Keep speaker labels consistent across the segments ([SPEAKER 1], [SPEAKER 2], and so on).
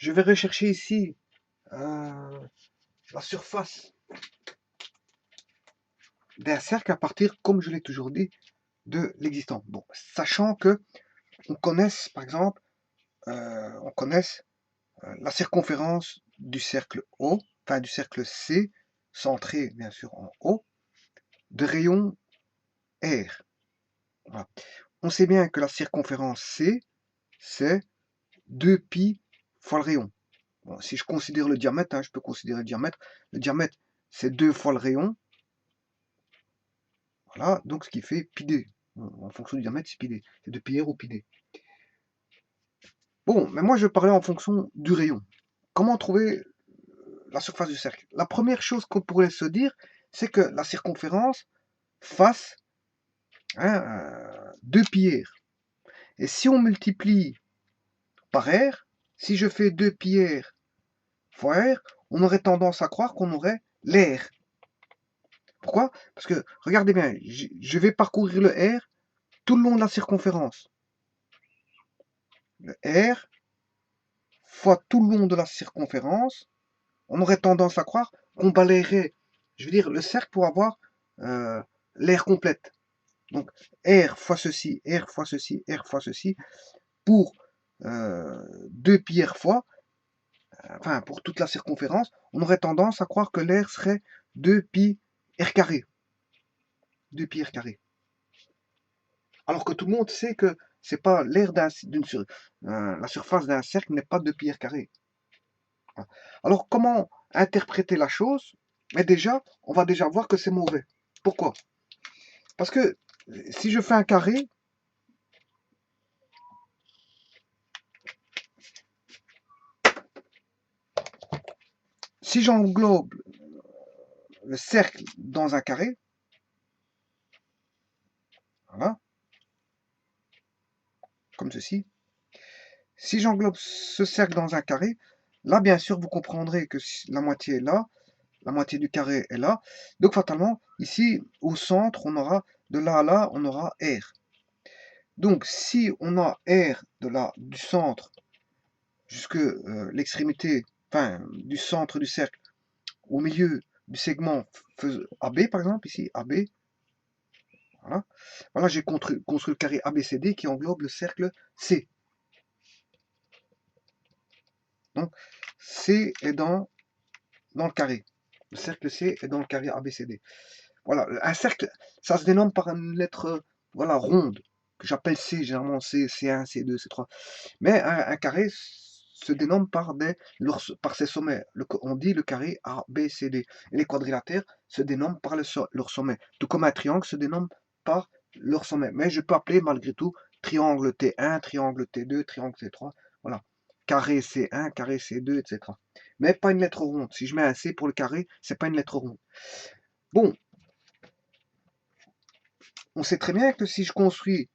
[SPEAKER 1] je vais rechercher ici la surface d'un cercle à partir, comme je l'ai toujours dit, de l'existant. Bon, sachant que on connaisse, par exemple, on connaisse la circonférence du cercle O, enfin du cercle C, centré bien sûr en O, de rayon R. Voilà. On sait bien que la circonférence C, c'est 2π fois le rayon. Bon, si je considère le diamètre, je peux considérer le diamètre. Le diamètre, c'est 2 fois le rayon. Voilà, donc ce qui fait πd. En fonction du diamètre, c'est πd. C'est 2πr ou πd. Bon, mais moi je parlais en fonction du rayon. Comment trouver la surface du cercle? La première chose qu'on pourrait se dire, c'est que la circonférence fasse 2πr. Et si on multiplie par r, si je fais 2πr fois r, on aurait tendance à croire qu'on aurait l'air. Pourquoi? Parce que, regardez bien, je vais parcourir le r tout le long de la circonférence. Le r fois tout le long de la circonférence, on aurait tendance à croire qu'on balayerait, je veux dire, le cercle pour avoir l'air complète. Donc, R fois ceci, R fois ceci, R fois ceci, pour 2πr fois, enfin, pour toute la circonférence, on aurait tendance à croire que l'air serait 2πr carré. 2πr carré. Alors que tout le monde sait que c'est pas l'air la surface d'un cercle n'est pas 2πr carré. Alors, comment interpréter la chose? Mais déjà, on va déjà voir que c'est mauvais. Pourquoi? Parce que si je fais un carré, si j'englobe le cercle dans un carré, voilà, comme ceci. Si j'englobe ce cercle dans un carré, là, bien sûr, vous comprendrez que la moitié est là, la moitié du carré est là. Donc, fatalement, ici, au centre, on aura, de là à là, on aura R. Donc, si on a R du centre jusque l'extrémité, enfin, du centre du cercle, au milieu du segment AB, par exemple, ici, AB, voilà, voilà j'ai construit le carré ABCD qui englobe le cercle C. Donc, C est dans le carré. Le cercle C est dans le carré ABCD. Voilà, un cercle, ça se dénomme par une lettre voilà, ronde, que j'appelle C, généralement C, C1, C2, C3. Mais un carré se dénomme par ses sommets. On dit le carré ABCD. Et les quadrilatères se dénomment par leur sommet. Tout comme un triangle se dénomme par leur sommet. Mais je peux appeler malgré tout triangle T1, triangle T2, triangle T3. Voilà. Carré C1, carré C2, etc. Mais pas une lettre ronde. Si je mets un C pour le carré, c'est pas une lettre ronde. Bon, on sait très bien que si je construis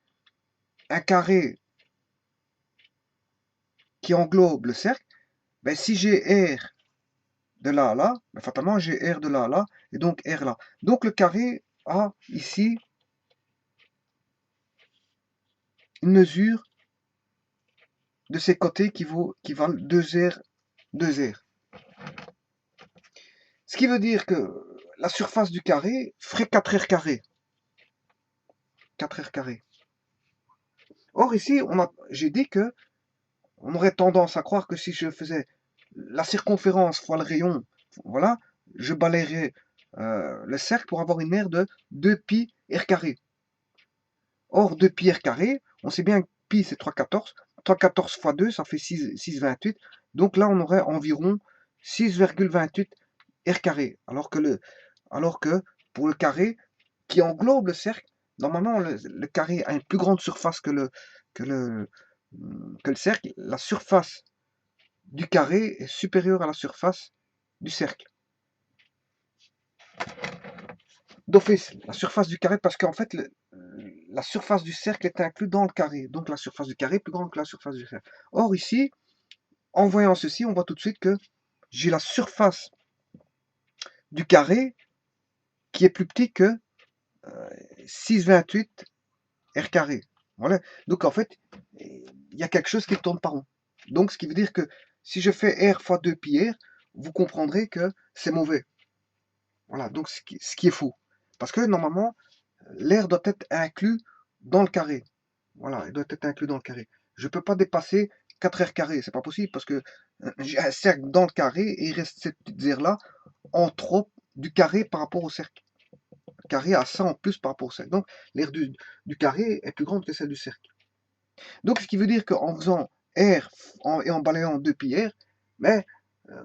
[SPEAKER 1] un carré qui englobe le cercle, ben si j'ai R de là à là, ben fatalement j'ai R de là à là, et donc R là. Donc le carré a ici une mesure de ses côtés qui valent 2R, 2R. Ce qui veut dire que la surface du carré ferait 4R carré. 4R carré. Or ici, j'ai dit que on aurait tendance à croire que si je faisais la circonférence fois le rayon, voilà, je balayerais le cercle pour avoir une aire de 2πr carré. Or, 2πr carré, on sait bien que pi c'est 3/14. 3/14 fois 2, ça fait 6,28. Donc là, on aurait environ 6,28 r carré. Alors que pour le carré qui englobe le cercle, normalement, le carré a une plus grande surface que le cercle. La surface du carré est supérieure à la surface du cercle. D'office, la surface du carré, parce qu'en fait, la surface du cercle est inclue dans le carré. Donc la surface du carré est plus grande que la surface du cercle. Or ici, en voyant ceci, on voit tout de suite que j'ai la surface du carré qui est plus petit que 6,28 r carré. Voilà. Donc en fait, il y a quelque chose qui tourne pas rond. Donc ce qui veut dire que si je fais R fois 2 pi R, vous comprendrez que c'est mauvais. Voilà, donc ce qui est faux. Parce que normalement, l'air doit être inclus dans le carré. Voilà, il doit être inclus dans le carré. Je ne peux pas dépasser 4 R carré, c'est pas possible parce que j'ai un cercle dans le carré et il reste cette petite aire-là en trop du carré par rapport au cercle. Le carré a ça en plus par rapport au cercle. Donc l'aire du carré est plus grande que celle du cercle. Donc ce qui veut dire qu'en faisant R et en balayant 2 pi R, mais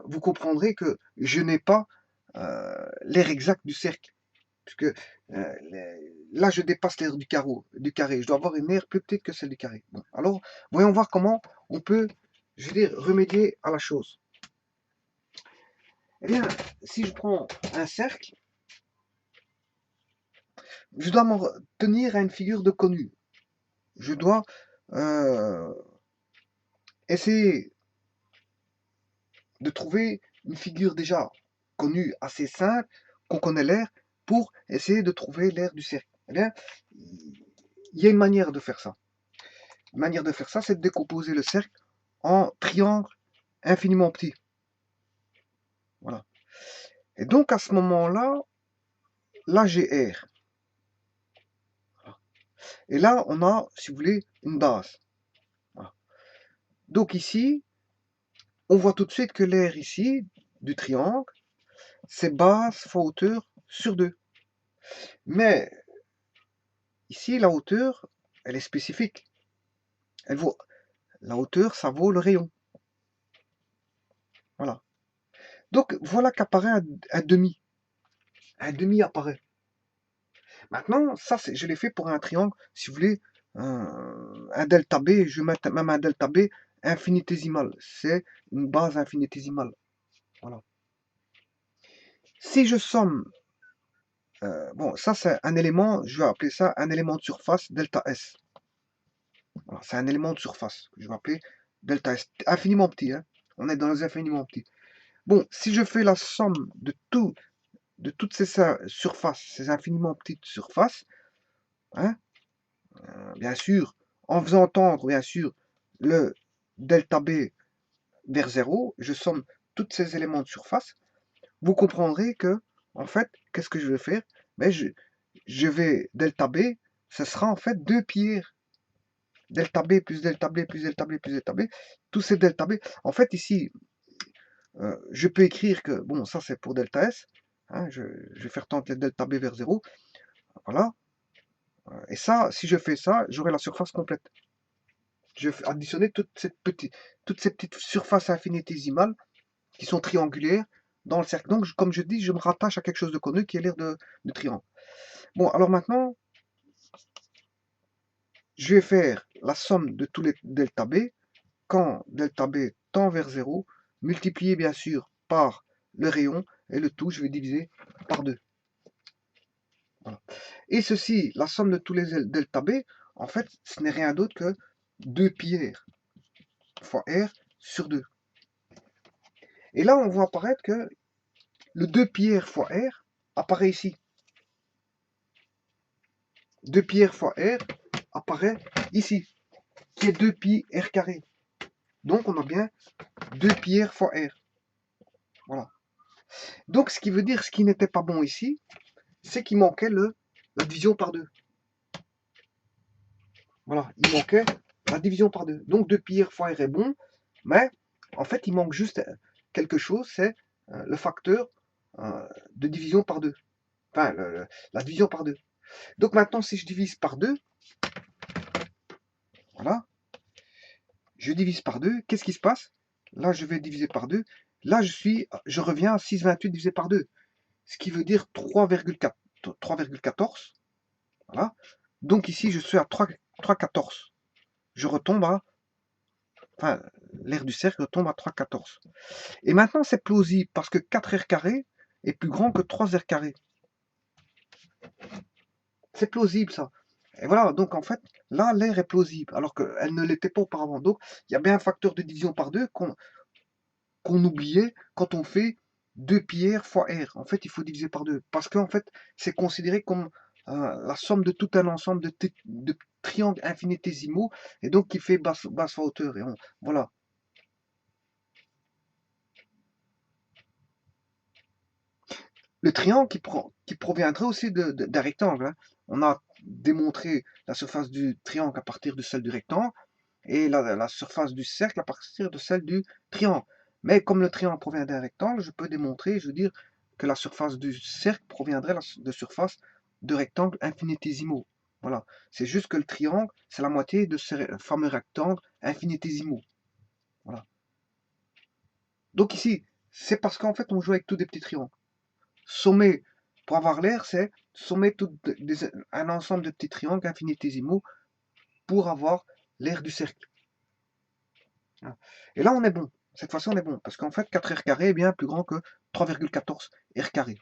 [SPEAKER 1] vous comprendrez que je n'ai pas l'aire exacte du cercle. Puisque là, je dépasse l'aire du carré. Je dois avoir une aire plus petite que celle du carré. Bon, alors, voyons voir comment on peut, je veux dire, remédier à la chose. Eh bien, si je prends un cercle, je dois m'en tenir à une figure de connu. Je dois essayer de trouver une figure déjà connue, assez simple, qu'on connaît l'aire, pour essayer de trouver l'aire du cercle. Eh bien, il y a une manière de faire ça. Une manière de faire ça, c'est de décomposer le cercle en triangles infiniment petits. Voilà. Et donc, à ce moment-là, là, j'ai R. Et là, on a, si vous voulez, une base. Voilà. Donc ici, on voit tout de suite que l'aire ici, du triangle, c'est base fois hauteur sur 2. Mais ici, la hauteur, elle est spécifique. Elle vaut, la hauteur, ça vaut le rayon. Voilà. Donc, voilà qu'apparaît un demi. Un demi apparaît. Maintenant, ça, je l'ai fait pour un triangle, si vous voulez, un delta B, je vais mettre même un delta B infinitésimal. C'est une base infinitésimale. Voilà. Si je somme, bon, ça c'est un élément, je vais appeler ça un élément de surface delta S. Voilà, c'est un élément de surface que je vais appeler delta S. Infiniment petit, hein. On est dans les infiniment petits. Bon, si je fais la somme de toutes ces surfaces, ces infiniment petites surfaces, hein, bien sûr, en faisant tendre, bien sûr, le delta B vers 0, je somme tous ces éléments de surface, vous comprendrez que, en fait, qu'est-ce que je vais faire? Ben, je vais, delta B, ce sera en fait 2 pi R. Delta B plus delta B plus delta B plus delta B, tous ces delta B. En fait, ici, je peux écrire que, bon, ça c'est pour delta S, hein, je vais faire tendre le delta B vers 0, voilà. Et ça, si je fais ça, j'aurai la surface complète. Je vais additionner toutes ces petites surfaces infinitésimales qui sont triangulaires dans le cercle. Donc, comme je dis, je me rattache à quelque chose de connu qui est l'aire de triangle. Bon, alors maintenant, je vais faire la somme de tous les delta B quand delta B tend vers 0, multiplié bien sûr par le rayon, et le tout, je vais diviser par 2. Voilà. Et ceci, la somme de tous les delta B, en fait, ce n'est rien d'autre que 2 pi R fois R sur 2. Et là, on voit apparaître que le 2 pi R fois R apparaît ici. 2 pi R fois R apparaît ici, qui est 2 pi R carré. Donc, on a bien 2 pi R fois R. Voilà. Donc, ce qui veut dire, ce qui n'était pas bon ici, c'est qu'il manquait la division par 2. Voilà, il manquait la division par 2. Donc 2 pi R fois R est bon, mais en fait, il manque juste quelque chose, c'est le facteur de division par 2. Enfin, la division par 2. Donc maintenant, si je divise par 2, voilà, je divise par 2, qu'est-ce qui se passe? Là, je vais diviser par 2. Là, je reviens à 6,28 divisé par 2. Ce qui veut dire 3,14. Voilà. Donc ici, je suis à 3,14. Je retombe à... Enfin, l'aire du cercle tombe à 3,14. Et maintenant, c'est plausible parce que 4R carré est plus grand que 3R carré. C'est plausible, ça. Et voilà, donc en fait, là, l'aire est plausible, alors qu'elle ne l'était pas auparavant. Donc, il y a bien un facteur de division par 2 qu'on oubliait quand on fait 2 pi R fois R. En fait, il faut diviser par 2. Parce qu'en fait, c'est considéré comme la somme de tout un ensemble de triangles infinitésimaux, et donc qui fait basse fois hauteur. Et voilà. le triangle qui proviendrait aussi d'un rectangle, hein. On a démontré la surface du triangle à partir de celle du rectangle, et la surface du cercle à partir de celle du triangle. Mais comme le triangle provient d'un rectangle, je peux démontrer, je veux dire, que la surface du cercle proviendrait de surface de rectangles infinitésimaux. Voilà. C'est juste que le triangle, c'est la moitié de ces fameux rectangles infinitésimaux. Voilà. Donc ici, c'est parce qu'en fait, on joue avec tous des petits triangles. Sommer, pour avoir l'air, c'est sommer un ensemble de petits triangles infinitésimaux pour avoir l'air du cercle. Et là, on est bon. Cette fois-ci, on est bon. Parce qu'en fait, 4r carré est bien plus grand que 3,14 r carré.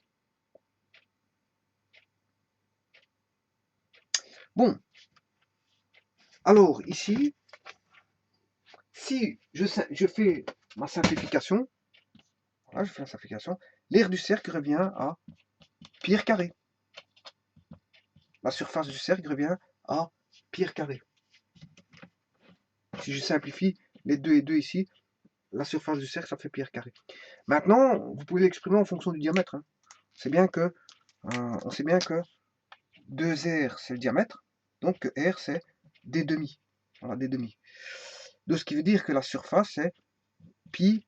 [SPEAKER 1] Bon. Alors, ici, si je fais ma simplification, voilà, je fais la simplification, l'aire du cercle revient à pi r carré. La surface du cercle revient à pi r carré. Si je simplifie les 2 et 2 ici, la surface du cercle, ça fait pi r carré. Maintenant, vous pouvez l'exprimer en fonction du diamètre. Hein. On sait bien que 2r, c'est le diamètre, donc r, c'est d demi. Voilà, d demi. Donc, ce qui veut dire que la surface, c'est pi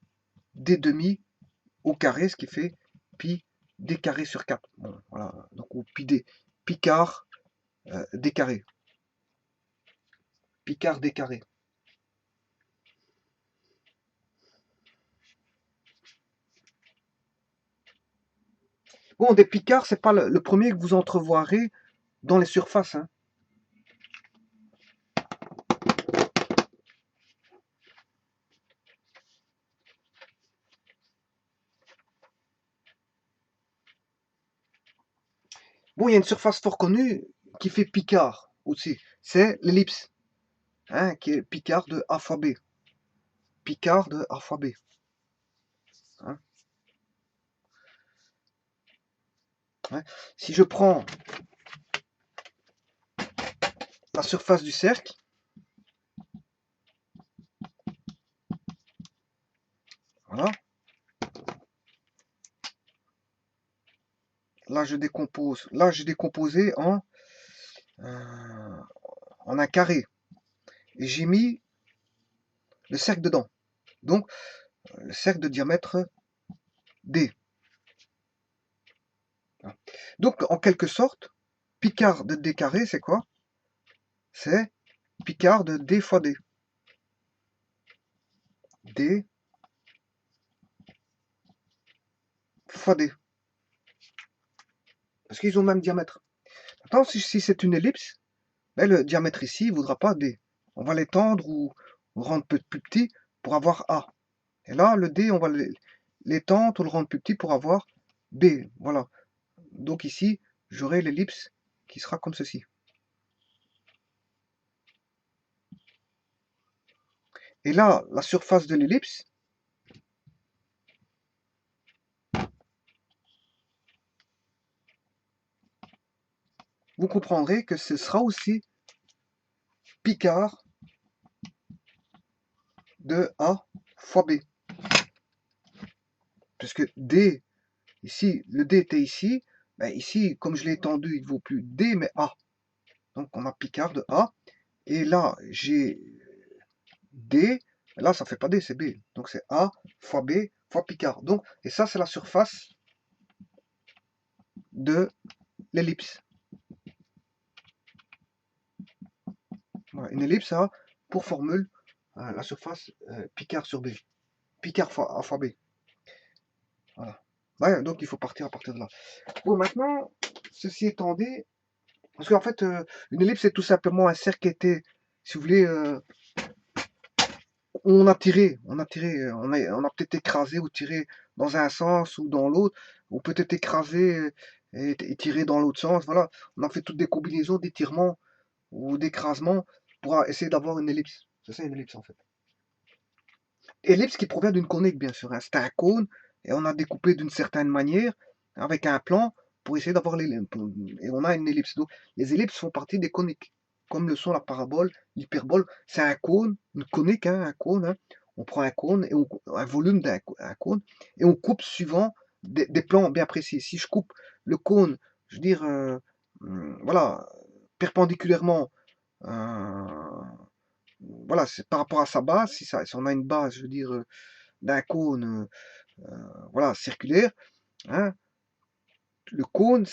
[SPEAKER 1] d demi au carré, ce qui fait pi d carré sur 4. Bon, voilà, donc pi d, pi quart d carré. Pi quart d carré. Bon, des picards, c'est pas le premier que vous entrevoirez dans les surfaces. Hein. Bon, il y a une surface fort connue qui fait picard aussi. C'est l'ellipse, hein, qui est picard de a fois b. Picard de a fois b. Hein. Ouais. Si je prends la surface du cercle, voilà. Là, je décompose. Là, j'ai décomposé en un carré. Et j'ai mis le cercle dedans. Donc, le cercle de diamètre D. Donc, en quelque sorte, picard de D carré, c'est quoi? C'est picard de D fois D. D fois D. Parce qu'ils ont le même diamètre. Maintenant, si c'est une ellipse, ben, le diamètre ici ne voudra pas D. On va l'étendre ou rendre plus petit pour avoir A. Et là, le D, on va l'étendre ou le rendre plus petit pour avoir B. Voilà. Donc ici, j'aurai l'ellipse qui sera comme ceci. Et là, la surface de l'ellipse, vous comprendrez que ce sera aussi picard de A fois B. Puisque D, ici, le D était ici, ben ici, comme je l'ai étendu, il ne vaut plus D, mais A. Donc on a picard de A. Et là, j'ai D, là, ça ne fait pas D, c'est B. Donc c'est A fois B fois picard. Donc, et ça, c'est la surface de l'ellipse. Voilà, une ellipse a pour formule la surface picard sur B. Picard fois A fois B. Voilà. Ouais, donc il faut partir à partir de là. Bon, maintenant, ceci étant dit, parce qu'en fait, une ellipse, c'est tout simplement un cercle qui était, si vous voulez, on a tiré, on a peut-être écrasé ou tiré dans un sens ou dans l'autre, ou peut-être écrasé et tiré dans l'autre sens. Voilà, on a fait toutes des combinaisons d'étirements ou d'écrasement pour essayer d'avoir une ellipse. C'est ça une ellipse en fait. Ellipse qui provient d'une conique, bien sûr. Hein. C'est un cône et on a découpé d'une certaine manière avec un plan pour essayer d'avoir et on a une ellipse. Donc, les ellipses font partie des coniques, comme le sont la parabole, l'hyperbole. C'est un cône, une conique, hein, un cône. Hein. On prend un cône et un volume d'un cône et on coupe suivant des plans bien précis. Si je coupe le cône, je veux dire, voilà, perpendiculairement, voilà, c'est par rapport à sa base, si on a une base, je veux dire, d'un cône, voilà, circulaire, hein, le cône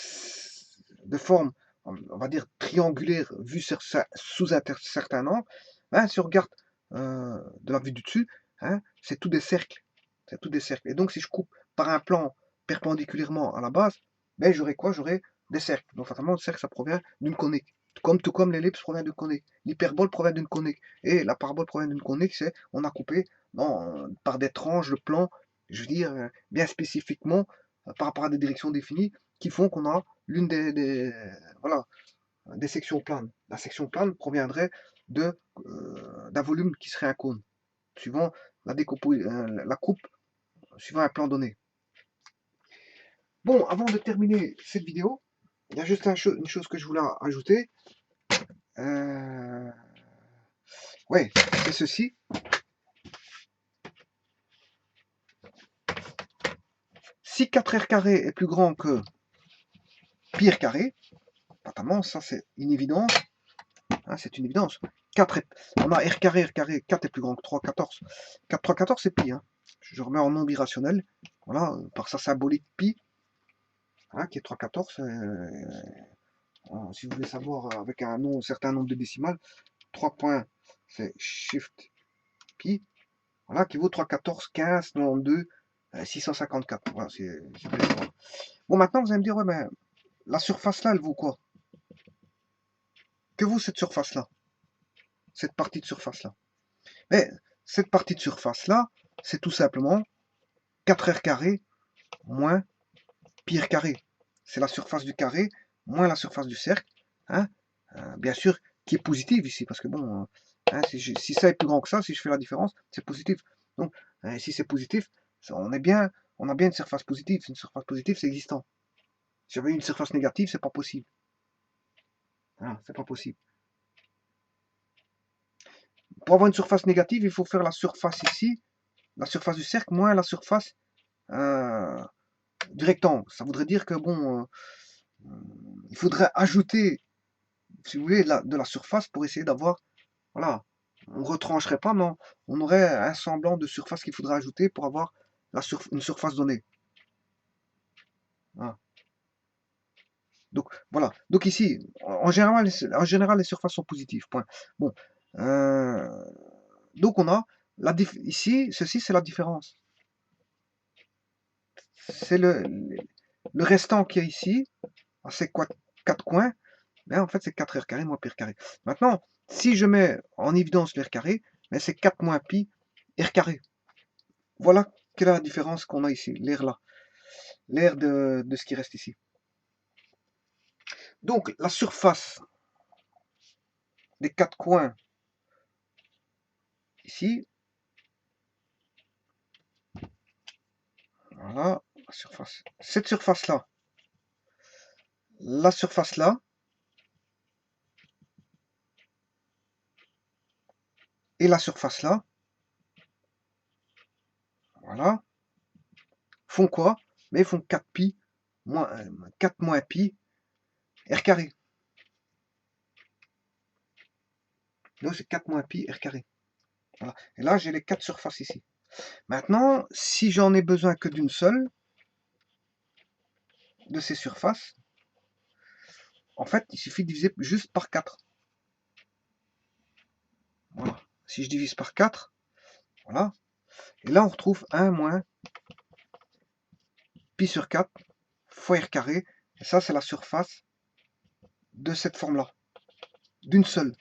[SPEAKER 1] de forme, on va dire, triangulaire, vu sous un certain angle, hein, si on regarde de la vue du dessus, hein, c'est tout des cercles. C'est tout des cercles. Et donc, si je coupe par un plan perpendiculairement à la base, ben, j'aurai quoi? J'aurai des cercles. Donc, fatalement, le cercle, ça provient d'une conique. Tout comme l'ellipse provient d'une conique. L'hyperbole provient d'une conique. Et la parabole provient d'une conique, c'est on a coupé par des tranches le plan, je veux dire, bien spécifiquement, par rapport à des directions définies, qui font qu'on a l'une voilà, des sections planes. La section plane proviendrait d'un volume qui serait un cône, suivant la coupe, suivant un plan donné. Bon, avant de terminer cette vidéo, il y a juste une chose que je voulais ajouter. Ouais, c'est ceci. Si 4r carré est plus grand que pi r carré, notamment, ça c'est une évidence. Hein, c'est une évidence. 4 on a r carré, 4 est plus grand que 3, 14. 4, 3, 14, c'est pi. Hein. Je remets en nombre irrationnel. Voilà, par sa symbolique pi, hein, qui est 3, 14. Si vous voulez savoir avec un certain nombre de décimales, 3 points, c'est shift pi. Voilà, qui vaut 3, 14, 15, 92, 654. Voilà, bon, maintenant, vous allez me dire, ouais, mais la surface là, elle vaut quoi? Que vaut cette surface-là? Cette partie de surface-là? Mais cette partie de surface-là, c'est tout simplement 4r carré moins pi r carré. C'est la surface du carré moins la surface du cercle. Hein, bien sûr, qui est positive ici, parce que bon, hein, si ça est plus grand que ça, si je fais la différence, c'est positif. Donc, si c'est positif, on a bien une surface positive. Une surface positive, c'est existant. Si j'avais une surface négative, c'est pas possible. Hein, c'est pas possible. Pour avoir une surface négative, il faut faire la surface ici, la surface du cercle, moins la surface du rectangle. Ça voudrait dire que bon, il faudrait ajouter, si vous voulez, de la surface pour essayer d'avoir, voilà, on ne retrancherait pas, mais on aurait un semblant de surface qu'il faudrait ajouter pour avoir une surface donnée. Voilà. Donc voilà. Donc ici, en général, les surfaces sont positives. Point. Bon. Donc on a ici, ceci c'est la différence. C'est le restant qui est ici, c'est quoi 4 coins, ben en fait c'est 4r carré moins pi r carré. Maintenant, si je mets en évidence l'r carré, ben c'est 4 moins pi r carré. Voilà quelle est la différence qu'on a ici, l'air là, l'air de ce qui reste ici. Donc la surface des 4 coins ici, voilà, la surface. Cette surface là, la surface là, et la surface là, voilà, font quoi? Mais ils font 4 pi moins 4 moins pi r carré. Donc c'est 4 moins pi r carré. Voilà. Et là j'ai les 4 surfaces ici. Maintenant, si j'en ai besoin que d'une seule de ces surfaces, en fait, il suffit de diviser juste par 4. Voilà. Si je divise par 4, voilà. Et là, on retrouve 1 moins pi sur 4 fois r carré. Et ça, c'est la surface de cette forme-là. D'une seule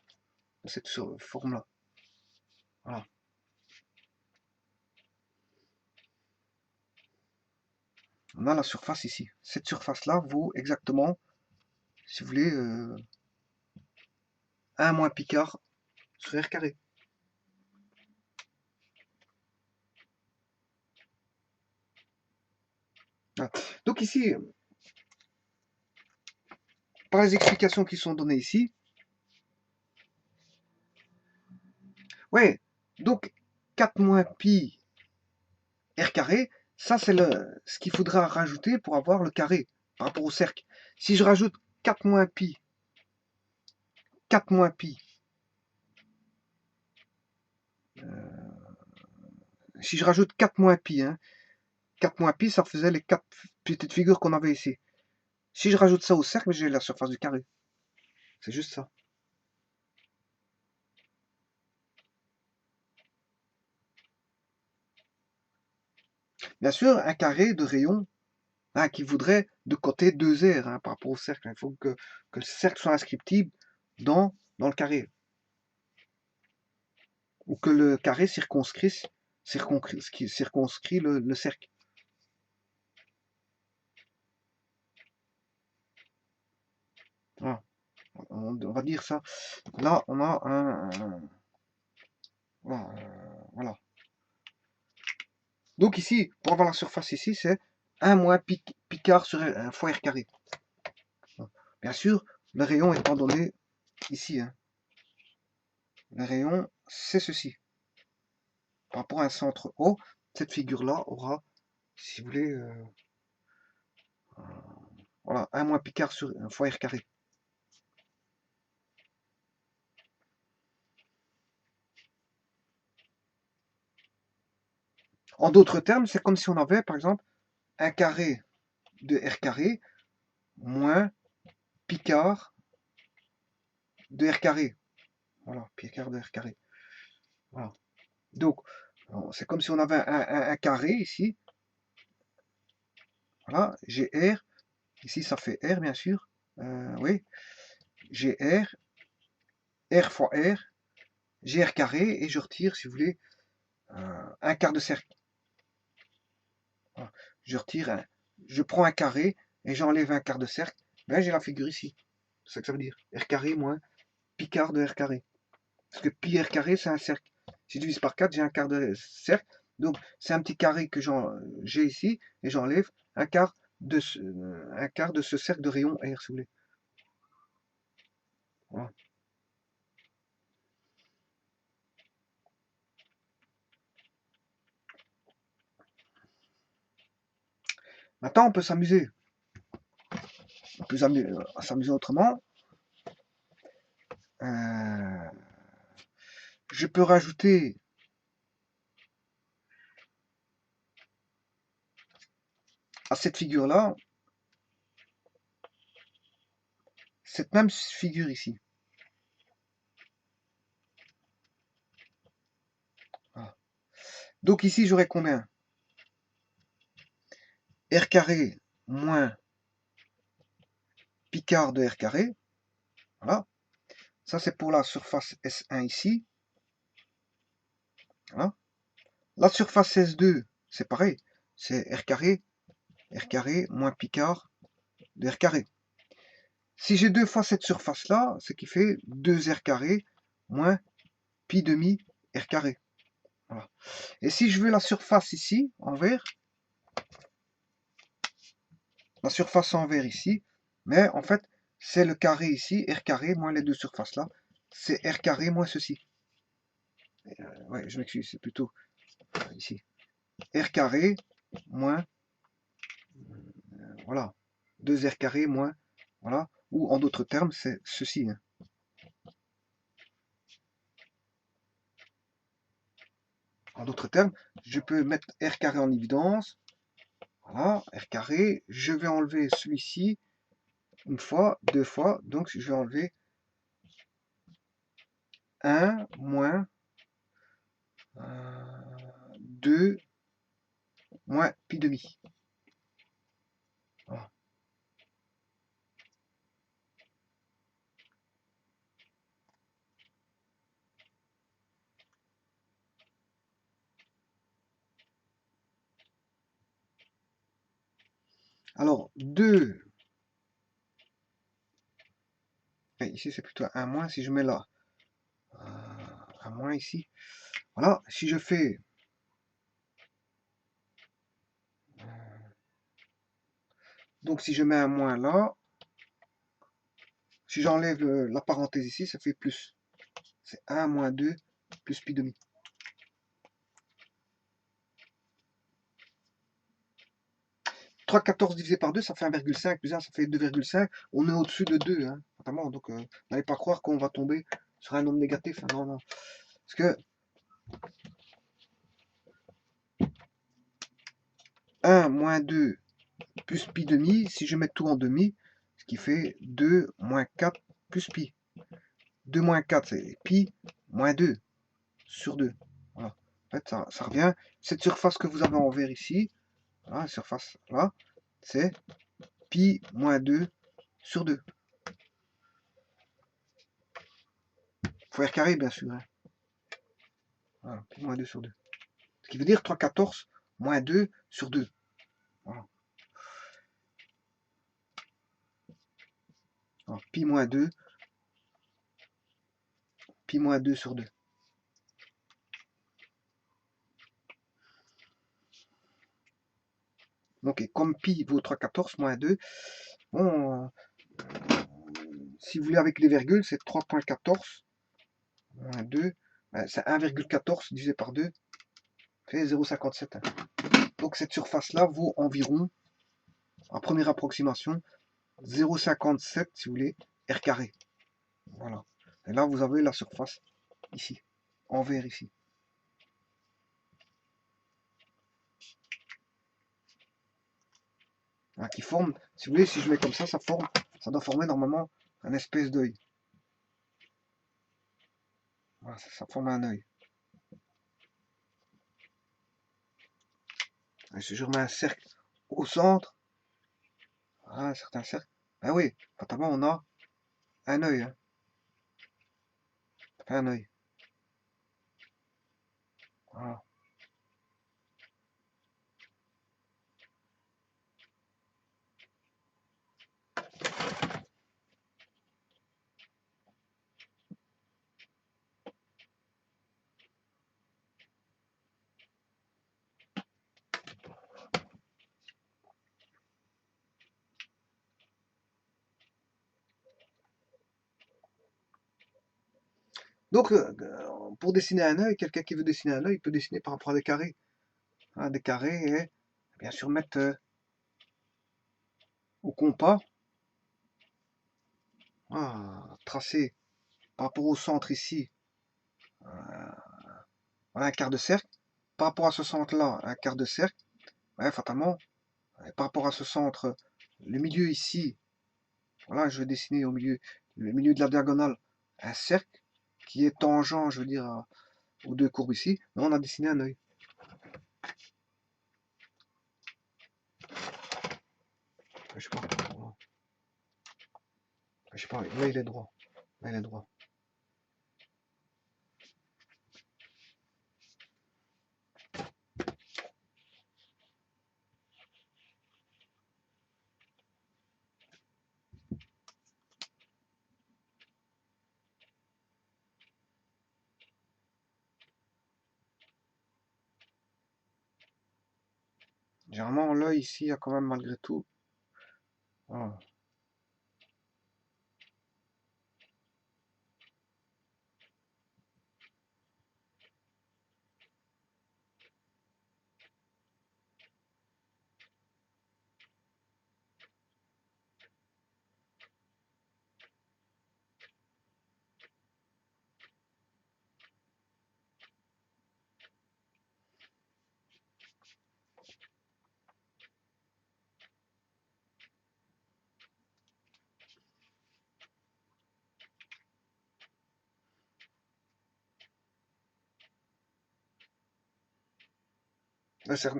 [SPEAKER 1] de cette forme-là. Voilà. On a la surface ici. Cette surface-là vaut exactement, si vous voulez, 1 moins pi quart sur r carré. Voilà. Donc ici, par les explications qui sont données ici, ouais, donc 4 moins pi r carré, Ça, c'est ce qu'il faudra rajouter pour avoir le carré par rapport au cercle. Si je rajoute 4 moins pi, 4 moins pi, si je rajoute 4 moins pi, hein, 4 moins pi, ça faisait les 4 petites figures qu'on avait ici. Si je rajoute ça au cercle, j'ai la surface du carré. C'est juste ça. Bien sûr, un carré de rayon qui voudrait de côté 2 r par rapport au cercle. Il faut que le cercle soit inscriptible dans le carré. Ou que le carré circonscrit le cercle. Voilà. On va dire ça. Là, on a voilà. Donc ici, pour avoir la surface ici, c'est 1 moins picard sur fois r carré. Bien sûr, le rayon étant donné ici. Hein. Le rayon, c'est ceci. Par rapport à un centre O, cette figure-là aura, si vous voulez, voilà, 1 moins picard sur fois r carré. En d'autres termes, c'est comme si on avait, par exemple, un carré de r carré moins picard de r carré. Voilà, picard de r carré. Voilà. Donc, c'est comme si on avait un carré ici. Voilà, j'ai R. Ici, ça fait R, bien sûr. Oui, j'ai R. R fois R. J'ai R carré et je retire, si vous voulez, un quart de cercle. Voilà. Je prends un carré et j'enlève un quart de cercle. Ben, j'ai la figure ici. C'est ça que ça veut dire. R carré moins pi quart de R carré. Parce que pi R carré, c'est un cercle. Si je divise par 4, j'ai un quart de cercle. Donc, c'est un petit carré que j'ai ici et j'enlève un quart de ce cercle de rayon R, si vous voulez. Voilà. Maintenant, on peut s'amuser. On peut s'amuser autrement. Je peux rajouter à cette figure-là cette même figure ici. Voilà. Donc ici, j'aurai combien? R carré moins pi quart de R carré. Voilà. Ça, c'est pour la surface S1 ici. Voilà. La surface S2, c'est pareil. C'est R carré moins pi quart de R carré. Si j'ai deux fois cette surface-là, ce qui fait 2R carré moins pi demi R carré. Voilà. Et si je veux la surface ici, en vert, la surface en vert ici, mais en fait, c'est le carré ici, R carré moins les deux surfaces là, c'est R carré moins ceci. Ouais, je m'excuse, c'est plutôt ici. R carré moins, voilà, 2R carré moins, voilà, ou en d'autres termes, c'est ceci. Hein. En d'autres termes, je peux mettre R carré en évidence, voilà, R carré, je vais enlever celui-ci, une fois, deux fois, donc je vais enlever 1 moins 2 moins pi demi. Voilà. Alors, 2, ici c'est plutôt un moins, si je mets là, un moins ici, voilà, si je fais, donc si je mets un moins là, si j'enlève la parenthèse ici, ça fait plus, c'est 1 moins 2 plus pi demi. 3,14 divisé par 2, ça fait 1,5, plus 1, ça fait 2,5. On est au-dessus de 2, hein, notamment. Donc, n'allez pas croire qu'on va tomber sur un nombre négatif. Hein, non, non. Parce que 1 moins 2 plus pi demi, si je mets tout en demi, ce qui fait 2 moins 4 plus pi. 2 moins 4, c'est pi moins 2 sur 2. Voilà. En fait, ça revient. Cette surface que vous avez en vert ici, voilà, surface là, c'est pi moins 2 sur 2. Faut R carré, bien sûr. Hein. Voilà, pi moins 2 sur 2. Ce qui veut dire 3,14 moins 2 sur 2. Voilà. Alors, pi moins 2 sur 2. Donc, et comme pi vaut 3,14 moins 2, bon, si vous voulez avec les virgules, c'est 3,14 moins 2, ben, c'est 1,14 divisé par 2, fait 0,57. Hein. Donc cette surface-là vaut environ, en première approximation, 0,57 si vous voulez, R carré. Voilà. Et là, vous avez la surface ici, en vert ici. Hein, qui forme, si vous voulez, si je mets comme ça forme, ça doit former normalement un espèce d'œil. Voilà, ça forme un œil. Et si je remets un cercle au centre, un certain cercle, ben oui, fatalement on a un œil. Hein. Ça fait un œil. Voilà. Donc, pour dessiner un œil, quelqu'un qui veut dessiner un œil, il peut dessiner par rapport à des carrés. Hein, des carrés et bien sûr mettre au compas, tracer par rapport au centre ici, voilà, un quart de cercle. Par rapport à ce centre-là, un quart de cercle. Ouais, fatalement, par rapport à ce centre, le milieu ici, voilà, je vais dessiner au milieu, le milieu de la diagonale, un cercle qui est tangent, je veux dire, aux deux courbes ici. Là, on a dessiné un œil. Je sais pas. Je sais pas, là il est droit. Là il est droit. Généralement, l'œil ici a quand même malgré tout. Voilà.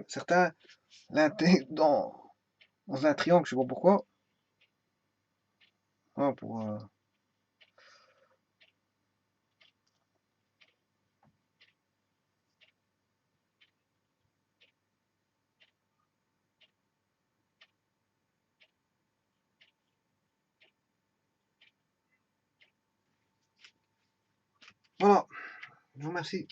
[SPEAKER 1] Certains l'intègrent dans un triangle, je sais pas pourquoi. Voilà, voilà, je vous remercie.